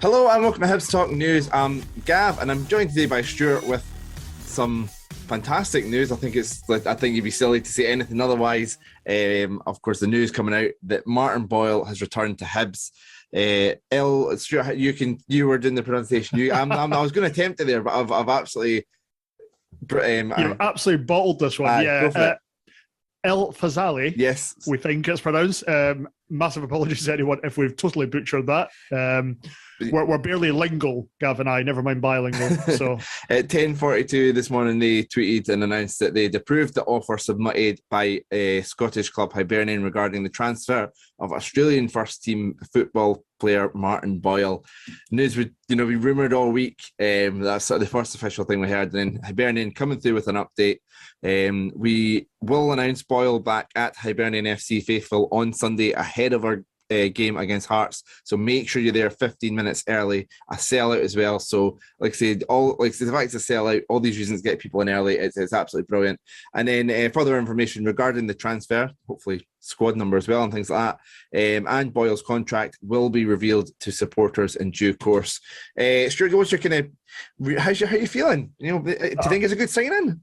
Hello and welcome to Hibs Talk News. I'm Gav and I'm joined today by Stuart with some fantastic news. I think you'd be silly to say anything otherwise. Of course, the news coming out that Martin Boyle has returned to Hibs. Stuart, you were doing the pronunciation. I was going to attempt it there, but I've absolutely You've absolutely bottled this one. Go for it. El Fazali. Yes, we think it's pronounced. Massive apologies to anyone if we've totally butchered that. We're barely lingual, Gav and I, never mind bilingual. So at 10:42 this morning, they tweeted and announced that they'd approved the offer submitted by Scottish club Hibernian regarding the transfer of Australian first team football player Martin Boyle. News we rumoured all week. That's sort of the first official thing we heard. And then Hibernian coming through with an update. We will announce Boyle back at Hibernian FC faithful on Sunday ahead of our game against Hearts. So make sure you're there 15 minutes early. A sellout as well. So the fact it's a sellout, all these reasons get people in early. It's absolutely brilliant. And then further information regarding the transfer, hopefully squad number as well and things like that. And Boyle's contract will be revealed to supporters in due course. Stuart, what's your how are you feeling? Do you think it's a good signing?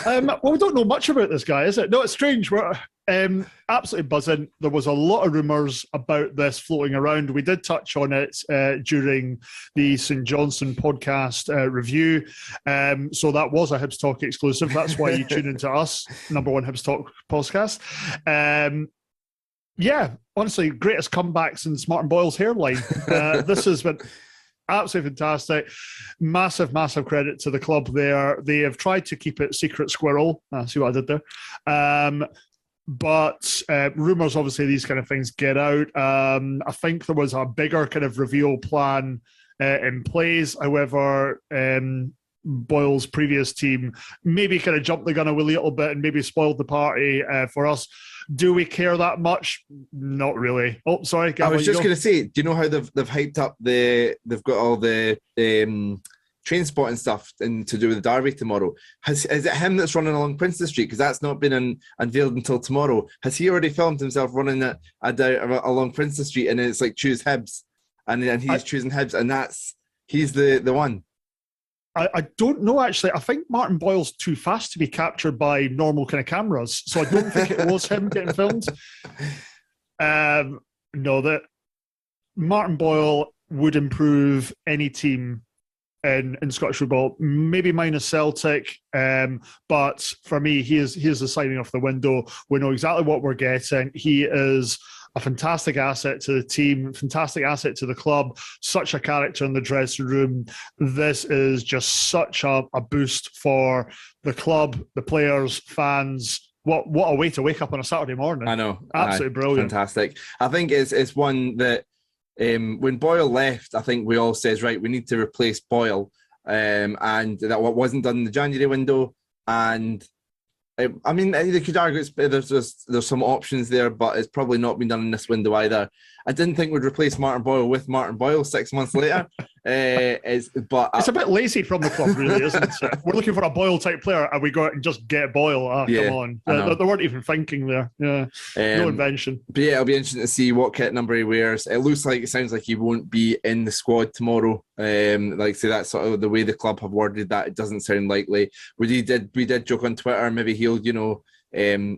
Well, we don't know much about this guy, is it? No, it's strange. We're absolutely buzzing. There was a lot of rumours about this floating around. We did touch on it during the St Johnson podcast review. So that was a Hibs Talk exclusive. That's why you tune into us, number one Hibs Talk podcast. Honestly, greatest comeback since Martin Boyle's hairline. This has been absolutely fantastic. Massive credit to the club there. They have tried to keep it secret squirrel. See what I did there? But rumours, obviously, these kind of things get out. I think there was a bigger kind of reveal plan in place. However, Boyle's previous team maybe kind of jumped the gun a little bit and maybe spoiled the party for us. Do we care that much? Not really. Oh, sorry, Gavin, I was just going to say, do you know how they've hyped up they've got all the train spotting stuff and to do with the derby tomorrow? Is it him that's running along Princes Street? Because that's not been unveiled until tomorrow. Has he already filmed himself running along Princes Street and it's like choose Hibs and he's choosing Hibs and he's the one? I don't know, actually. I think Martin Boyle's too fast to be captured by normal kind of cameras, so I don't think it was him getting filmed. No, that Martin Boyle would improve any team in Scottish football, maybe minus Celtic, but for me, he is the signing off the window. We know exactly what we're getting. He is a fantastic asset to the team, fantastic asset to the club, such a character in the dressing room. This is just such a boost for the club, the players, fans. What a way to wake up on a Saturday morning. I know. Absolutely brilliant. Fantastic. I think it's one that when Boyle left, I think we all says, right, we need to replace Boyle. And that what wasn't done in the January window. And I mean, they could argue there's some options there, but it's probably not been done in this window either. I didn't think we'd replace Martin Boyle with Martin Boyle 6 months later. It's a bit lazy from the club, really, isn't it? We're looking for a Boyle type player, and we go out and just get Boyle. Come on, they weren't even thinking there. Yeah, no invention. But yeah, it'll be interesting to see what kit number he wears. It sounds like he won't be in the squad tomorrow. That's sort of the way the club have worded that. It doesn't sound likely. We did joke on Twitter. Maybe he'll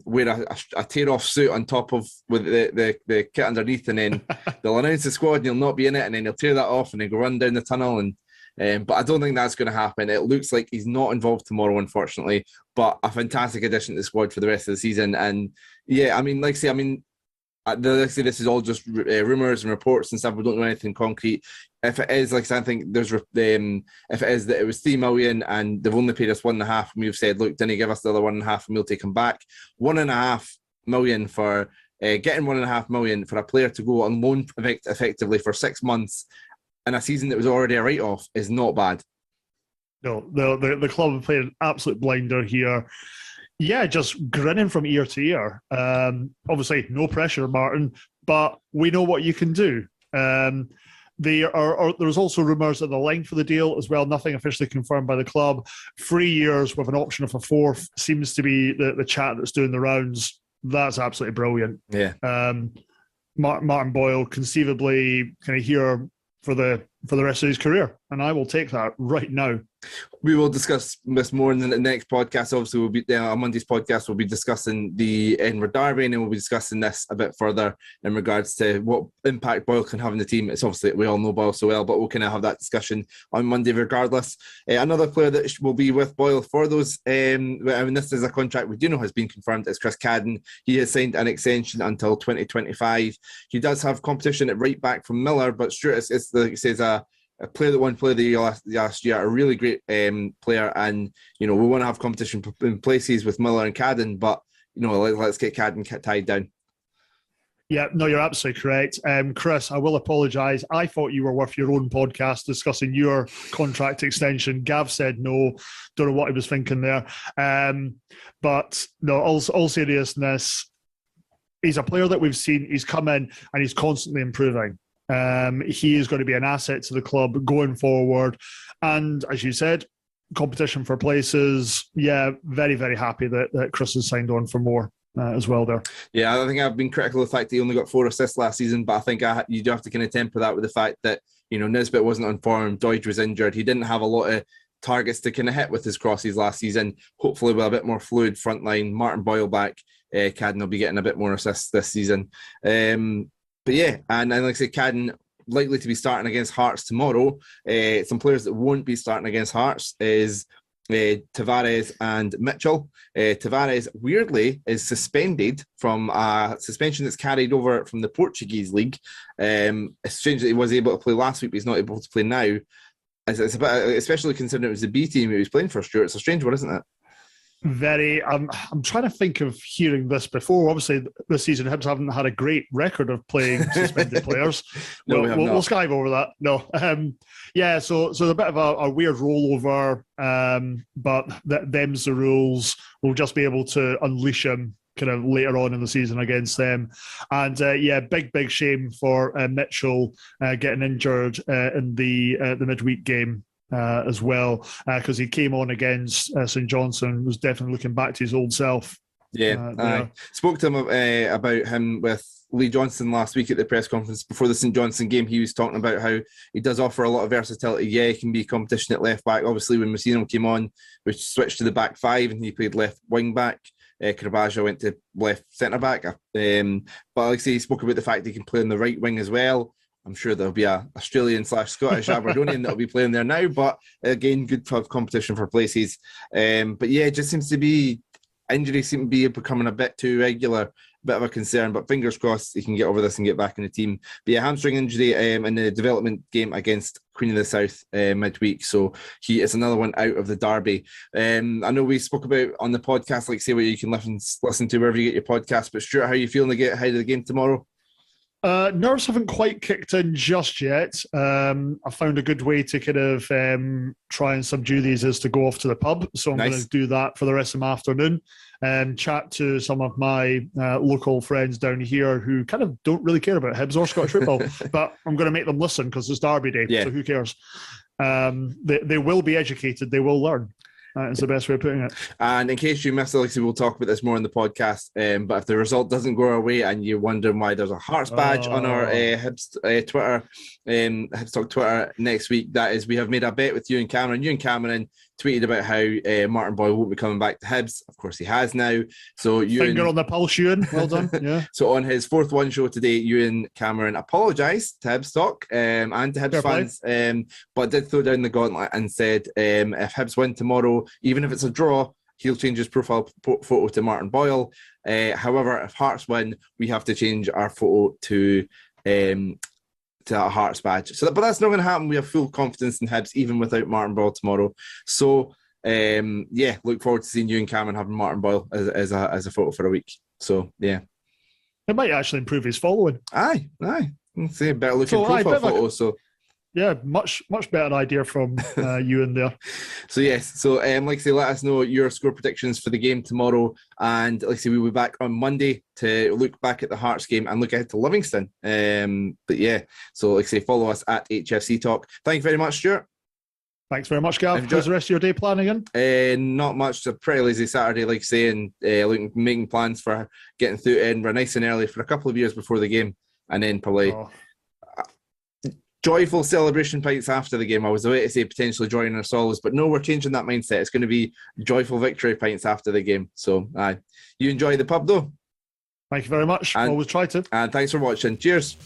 wear a tear-off suit on top of with the kit underneath, and then they'll announce the squad and he'll not be in it, and then he'll tear that off and then go run down the tunnel. And but I don't think that's going to happen. It looks like he's not involved tomorrow, unfortunately, but a fantastic addition to the squad for the rest of the season. And yeah, this is all just rumours and reports and stuff. We don't know anything concrete. If it is, I think there's if it is that it was 3 million and they've only paid us 1.5, and we've said, look, didn't give us the other 1.5 and we'll take him back. 1.5 million for getting 1.5 million for a player to go on loan effectively for 6 months in a season that was already a write-off is not bad. No, the club have played an absolute blinder here. Yeah, just grinning from ear to ear. Obviously, no pressure, Martin, but we know what you can do. There's also rumours that the length of the deal as well, nothing officially confirmed by the club. 3 years with an option of a fourth seems to be the chat that's doing the rounds. That's absolutely brilliant. Yeah. Martin Boyle, conceivably, kind of here for the rest of his career, and I will take that right now. We will discuss this more in the next podcast. Obviously, we'll be on Monday's podcast. We'll be discussing the Edinburgh Derby, and then we'll be discussing this a bit further in regards to what impact Boyle can have in the team. It's obviously we all know Boyle so well, but we'll kind of have that discussion on Monday regardless. Another player that will be with Boyle for those, this is a contract we do know has been confirmed, is Chris Cadden. He has signed an extension until 2025. He does have competition at right back from Miller, but Stuart, it's like it says a player that won Player of the Year last year, a really great player, and we want to have competition in places with Miller and Cadden, but let's get Cadden tied down. Yeah, no, you're absolutely correct. Chris, I will apologise. I thought you were worth your own podcast discussing your contract extension. Gav said no. Don't know what he was thinking there. But no, all seriousness, he's a player that we've seen. He's come in and he's constantly improving. He is going to be an asset to the club going forward. And as you said, competition for places. Yeah, very, very happy that Chris has signed on for more as well there. Yeah, I think I've been critical of the fact that he only got 4 assists last season, but I think you do have to kind of temper that with the fact that, Nisbet wasn't on form, Doidge was injured. He didn't have a lot of targets to kind of hit with his crosses last season. Hopefully with a bit more fluid front line, Martin Boyle back, Cadden will be getting a bit more assists this season. But yeah, and like I said, Cadden likely to be starting against Hearts tomorrow. Some players that won't be starting against Hearts is Tavares and Mitchell. Tavares, weirdly, is suspended from a suspension that's carried over from the Portuguese league. It's strange that he was able to play last week, but he's not able to play now. It's a bit, especially considering it was the B team he was playing for, Stuart. It's a strange one, isn't it? Very. I'm trying to think of hearing this before. Obviously, this season Hibs haven't had a great record of playing suspended players. No, we'll skive over that. No. Yeah. So a bit of a weird rollover, but them's the rules. We'll just be able to unleash him kind of later on in the season against them. And big shame for Mitchell getting injured in the midweek game. As well, because he came on against St Johnstone, was definitely looking back to his old self. Yeah, I spoke to him about him with Lee Johnson last week at the press conference before the St Johnstone game. He was talking about how he does offer a lot of versatility. Yeah, he can be competition at left back. Obviously, when Messino came on, we switched to the back 5 and he played left wing back. Caravaggio went to left centre back. But like I say, he spoke about the fact he can play on the right wing as well. I'm sure there'll be a Australian/Scottish Aberdonian that'll be playing there now, but again, good to have competition for places. But yeah, it just seems to be injuries seem to be becoming a bit too regular, a bit of a concern. But fingers crossed he can get over this and get back in the team. But yeah, hamstring injury in the development game against Queen of the South midweek, so he is another one out of the derby. I know we spoke about on the podcast, like say, where you can listen to wherever you get your podcast. But Stuart, how are you feeling ahead of the game tomorrow? Nerves haven't quite kicked in just yet. I found a good way to kind of try and subdue these is to go off to the pub. So I'm going to do that for the rest of my afternoon and chat to some of my local friends down here who kind of don't really care about Hibs or Scottish football, but I'm going to make them listen because it's Derby Day. Yeah. So who cares? They will be educated. They will learn. Is the best way of putting it. And in case you missed it, we'll talk about this more in the podcast. But if the result doesn't go our way and you're wondering why there's a Hearts badge on our Hibs Twitter, Hibs Talk Twitter next week, that is, we have made a bet with Ewan Cameron. Ewan Cameron tweeted about how Martin Boyle won't be coming back to Hibs. Of course, he has now. So Ewan, finger on the pulse, Ewan. Well done. Yeah. So on his 4th One show today, Ewan Cameron apologised to Hibs Talk and to Hibs fans, but did throw down the gauntlet and said if Hibs win tomorrow, even if it's a draw, he'll change his profile photo to Martin Boyle. However, if Hearts win, we have to change our photo to a Hearts badge. But that's not going to happen. We have full confidence in Hibs, even without Martin Boyle tomorrow. So, look forward to seeing you and Cameron having Martin Boyle as a photo for a week. So, yeah. It might actually improve his following. Aye. See, better looking profile photo. Yeah, much better idea from you in there. So yes, like I say, let us know your score predictions for the game tomorrow, and like I say, we'll be back on Monday to look back at the Hearts game and look ahead to Livingston. But yeah, so like I say, follow us at HFC Talk. Thank you very much, Stuart. Thanks very much, Gav. How's the rest of your day planning in? Not much. It's a pretty lazy Saturday, like I say, and making plans for getting through Edinburgh nice and early for a couple of years before the game, and then probably. joyful celebration pints after the game. I was about to say potentially joining our solos, but no, we're changing that mindset. It's going to be joyful victory pints after the game. So, you enjoy the pub though. Thank you very much. Always try to. And thanks for watching. Cheers.